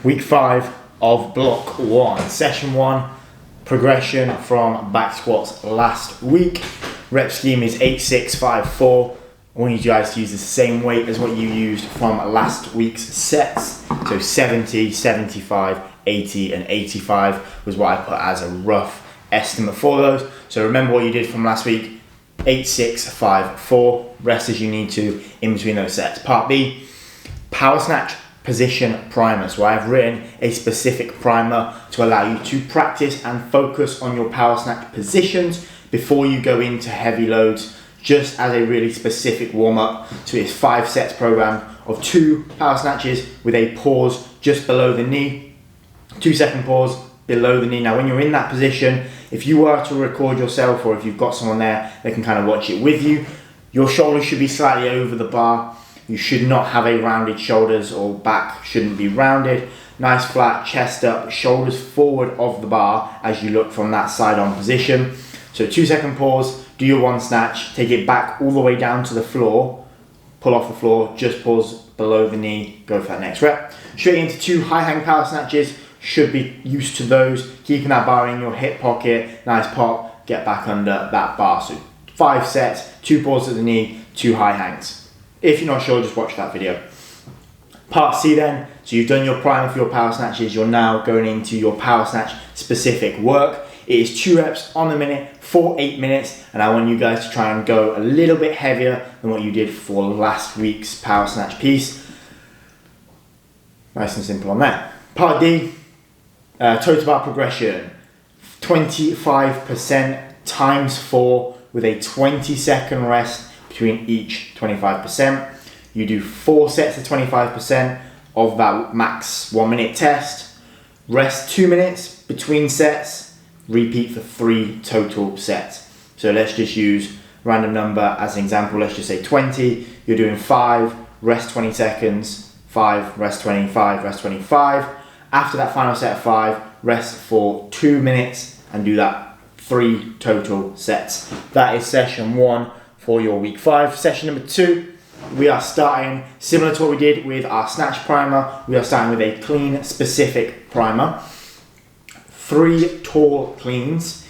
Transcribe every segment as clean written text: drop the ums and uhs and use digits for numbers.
Week 5 of block 1, session 1, progression from back squats last week. Rep scheme is 8, 6, 5, 4. I want you guys to use the same weight as what you used from last week's sets. So 70, 75, 80 and 85 was what I put as a rough estimate for those. So remember what you did from last week, 8, 6, 5, 4. Rest as you need to in between those sets. Part B, power snatch position primer. So I've written a specific primer to allow you to practice and focus on your power snatch positions before you go into heavy loads, just as a really specific warm-up. So it's 5 sets program of 2 power snatches with a pause just below the knee, 2-second pause below the knee. Now when you're in that position, if you were to record yourself or if you've got someone there that can kind of watch it with you, your shoulders should be slightly over the bar. You should not have a rounded shoulders, or back shouldn't be rounded. Nice flat chest up, shoulders forward of the bar as you look from that side on position. So 2-second pause, do your 1 snatch, take it back all the way down to the floor, pull off the floor, just pause below the knee, go for that next rep. Straight into 2 high hang power snatches, should be used to those, keeping that bar in your hip pocket, nice pop, get back under that bar. So 5 sets, 2 pause at the knee, 2 high hangs. If you're not sure, just watch that video. Part C then, so you've done your primer for your power snatches, you're now going into your power snatch specific work. It is 2 reps on the minute for 8 minutes, and I want you guys to try and go a little bit heavier than what you did for last week's power snatch piece. Nice and simple on that. Part D, total bar progression, 25% times 4 with a 20-second rest between each 25%. You do 4 sets of 25% of that max 1 minute test. Rest 2 minutes between sets. Repeat for 3 total sets. So let's just use random number as an example. Let's just say 20. You're doing 5, rest 20 seconds, 5, rest 25, rest 25. After that final set of 5, rest for 2 minutes and do that 3 total sets. That is session 1 for your week 5. Session number 2, we are starting similar to what we did with our snatch primer. We are starting with a clean specific primer. 3 tall cleans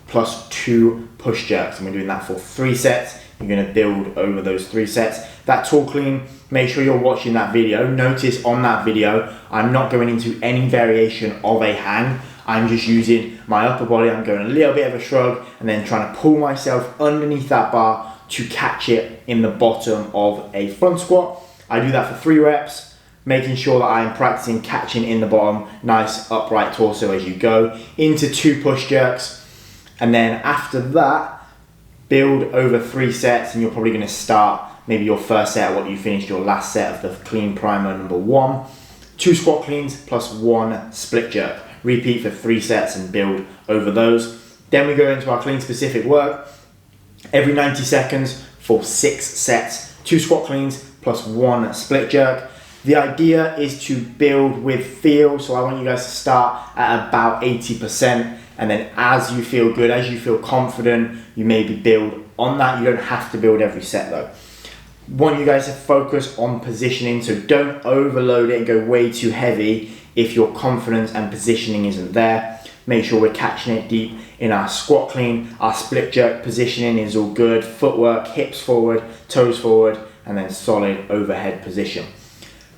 plus 2 push jerks, and we're doing that for 3 sets. You're going to build over those 3 sets. That tall clean, make sure you're watching that video. Notice on that video, I'm not going into any variation of a hang. I'm just using my upper body. I'm going a little bit of a shrug and then trying to pull myself underneath that bar to catch it in the bottom of a front squat. I do that for 3 reps, making sure that I am practicing catching in the bottom, nice upright torso as you go, into 2 push jerks. And then after that, build over 3 sets, and you're probably gonna start maybe your first set of what you finished your last set of the clean primer number 1. 2 squat cleans plus 1 split jerk. Repeat for 3 sets and build over those. Then we go into our clean specific work. Every 90 seconds for 6 sets, 2 squat cleans plus 1 split jerk. The idea is to build with feel, so I want you guys to start at about 80%, and then as you feel good, as you feel confident, you maybe build on that. You don't have to build every set though. Want you guys to focus on positioning, so don't overload it and go way too heavy if your confidence and positioning isn't there. Make sure we're catching it deep in our squat clean. Our split jerk positioning is all good. Footwork, hips forward, toes forward, and then solid overhead position.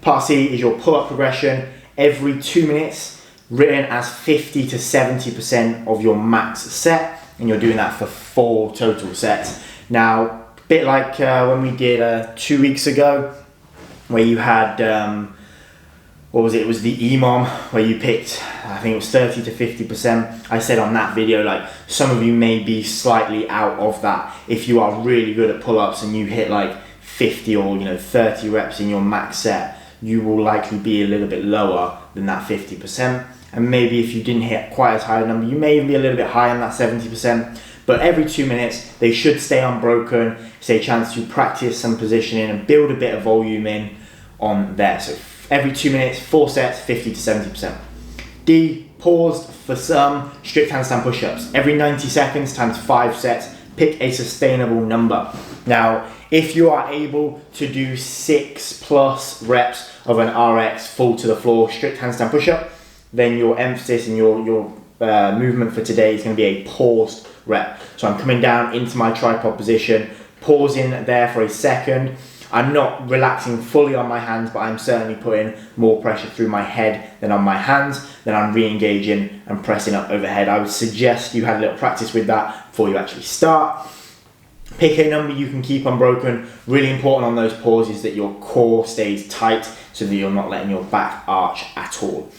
Part C is your pull-up progression. Every 2 minutes, written as 50 to 70% of your max set, and you're doing that for 4 total sets. Now, a bit like when we did 2 weeks ago, where you had what was it? It was the EMOM where you picked, I think it was 30 to 50%. I said on that video, like, some of you may be slightly out of that. If you are really good at pull-ups and you hit like 50 or 30 reps in your max set, you will likely be a little bit lower than that 50%. And maybe if you didn't hit quite as high a number, you may even be a little bit higher than that 70%. But every 2 minutes, they should stay unbroken. It's a chance to practice some positioning and build a bit of volume in on there. So every 2 minutes, 4 sets, 50 to 70%. D, paused for some strict handstand push-ups. Every 90 seconds times 5 sets, pick a sustainable number. Now, if you are able to do 6+ reps of an RX full to the floor strict handstand push-up, then your emphasis and your movement for today is going to be a paused rep. So I'm coming down into my tripod position, pausing there for a second. I'm not relaxing fully on my hands, but I'm certainly putting more pressure through my head than on my hands. Then I'm re-engaging and pressing up overhead. I would suggest you had a little practice with that before you actually start. Pick a number you can keep unbroken. Really important on those pauses that your core stays tight so that you're not letting your back arch at all.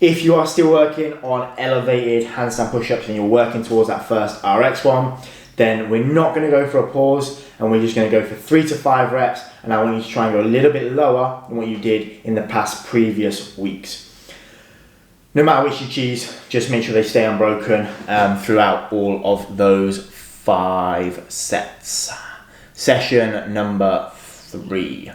If you are still working on elevated handstand push-ups and you're working towards that first RX one, then we're not going to go for a pause and we're just going to go for 3 to 5 reps, and I want you to try and go a little bit lower than what you did in the past previous weeks. No matter which you choose, just make sure they stay unbroken throughout all of those 5 sets. Session number 3.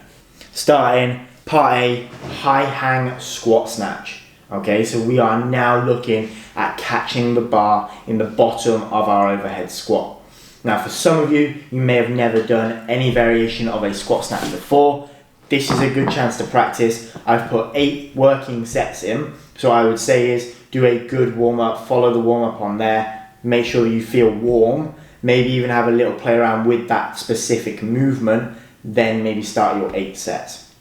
Starting part A, high hang squat snatch. Okay, so we are now looking at catching the bar in the bottom of our overhead squat. Now for some of you, you may have never done any variation of a squat snatch before. This is a good chance to practice. I've put 8 working sets in. So I would say is do a good warm up, follow the warm up on there. Make sure you feel warm. Maybe even have a little play around with that specific movement. Then maybe start your 8 sets.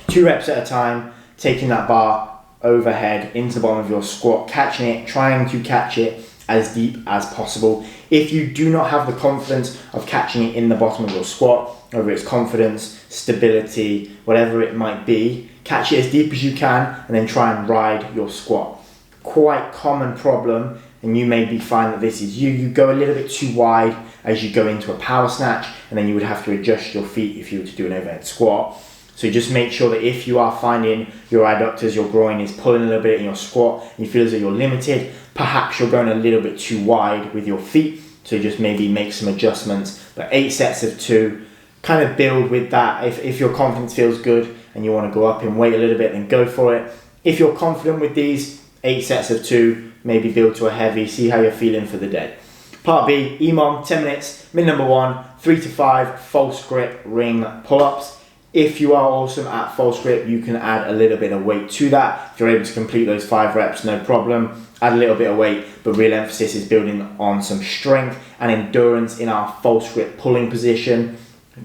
2 reps at a time, taking that bar overhead into the bottom of your squat, catching it, trying to catch it as deep as possible. If you do not have the confidence of catching it in the bottom of your squat, whether it's confidence, stability, whatever it might be, catch it as deep as you can and then try and ride your squat. Quite common problem, and you maybe find that this is you go a little bit too wide as you go into a power snatch, and then you would have to adjust your feet if you were to do an overhead squat. So just make sure that if you are finding your adductors, your groin is pulling a little bit in your squat, and you feel as though you're limited, perhaps you're going a little bit too wide with your feet. So just maybe make some adjustments. But 8 sets of 2, kind of build with that. If your confidence feels good and you want to go up in weight a little bit, then go for it. If you're confident with these 8 sets of 2, maybe build to a heavy, see how you're feeling for the day. Part B, EMOM, 10 minutes, min number 1, 3 to 5 false grip ring pull-ups. If you are awesome at false grip, you can add a little bit of weight to that. If you're able to complete those 5 reps, no problem. Add a little bit of weight, but real emphasis is building on some strength and endurance in our false grip pulling position.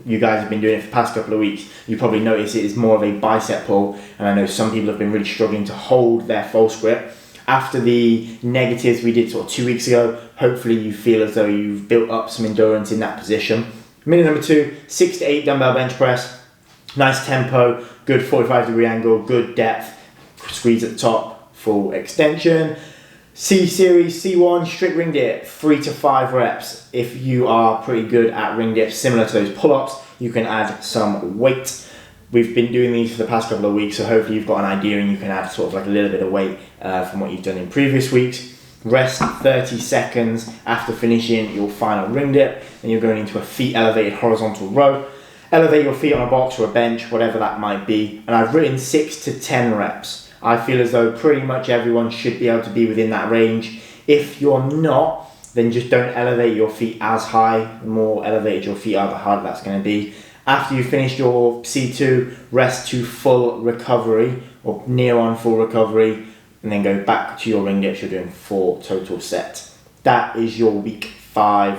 You guys have been doing it for the past couple of weeks. You probably notice it is more of a bicep pull, and I know some people have been really struggling to hold their false grip. After the negatives we did sort of 2 weeks ago, hopefully you feel as though you've built up some endurance in that position. Minute number 2, 6 to 8 dumbbell bench press. Nice tempo, good 45-degree angle, good depth, squeeze at the top, full extension. C series, C1, strict ring dip, 3 to 5 reps. If you are pretty good at ring dips, similar to those pull-ups, you can add some weight. We've been doing these for the past couple of weeks, so hopefully you've got an idea and you can add sort of like a little bit of weight from what you've done in previous weeks. Rest 30 seconds after finishing your final ring dip, and you're going into a feet elevated horizontal row. Elevate your feet on a box or a bench, whatever that might be. And I've written 6 to 10 reps. I feel as though pretty much everyone should be able to be within that range. If you're not, then just don't elevate your feet as high. The more elevated your feet are, the harder that's going to be. After you finish your C2, rest to full recovery or near on full recovery, and then go back to your ring dips. You're doing 4 total sets. That is your week 5